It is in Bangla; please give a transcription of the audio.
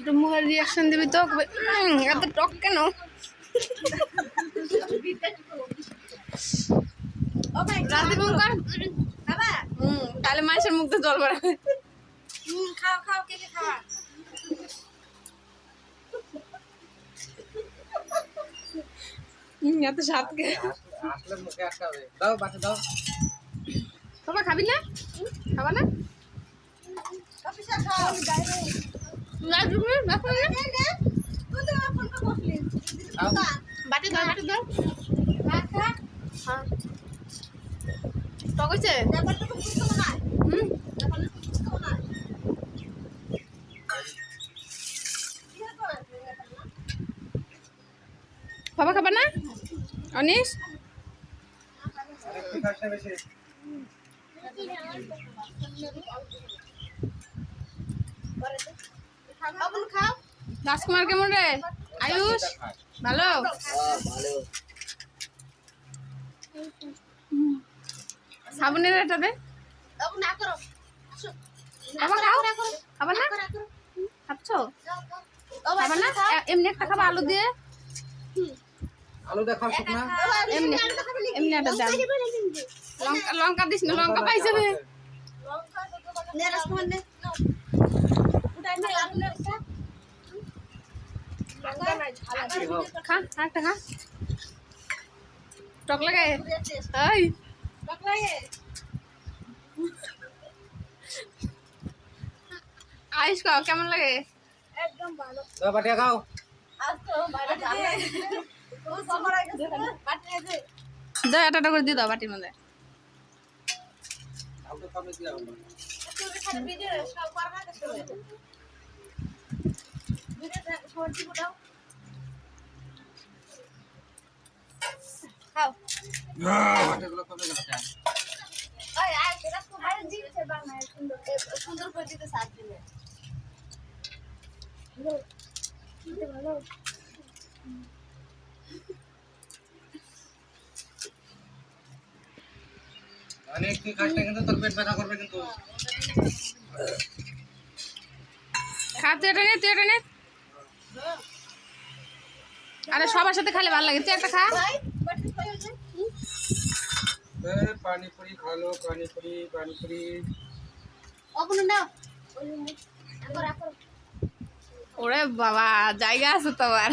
একটু মুখের রিয়াকশন দিবি তো এত টক কেন? রাজদীপঙ্কর তাহলে মানুষের মুখ তো জল বাড়াবে। খাও খাও কে কে খাওয়া এত স্বাদ কে আসলে মুখে আটকাবে। দাও বাটি দাও। বাবা খাবি না? খাবা না? অফিসার খাও বাটি দাও বাটি দাও। টক হয়েছে? বাবা খাবা না? অনিশ একটু খাস না বেশি। রাজকুমার কেমন রে? আয়ুষ ভালো? সাবুনের এটা দে। বাবা খাও খাবার না? খাচ্ছো? খাবার না? এমনি একটা খাবা আলু দিয়ে। আলু দেখাও শুকনা। এমনি এমনি একটা দেন। লঙ্কা লঙ্কা দিস না, লঙ্কা পাইছে রে। খা একটা খা। টক লাগে? এই আয়ুষ খাও কেমন লাগে? একদম ভালো দাও বাটি খাও। দাও একটা করে দিয়ে দাও বাটির মধ্যে। আলু খাবে কি হবে? খাও বাটিগুলো কমে গেল কেন? সুন্দর করে দিতে সাথ দিলে ভালো অনেক তুই খাস না কিন্তু তোর পেট ব্যথা করবে কিন্তু। খা তুই এটা নে, তুই এটা নে। আরে সবার সাথে খালে ভালো লাগে, তুই একটা খা। পানিপুরি খালো পানিপুরি পানিপুরি। ওরে বাবা জায়গা আছে তো আবার।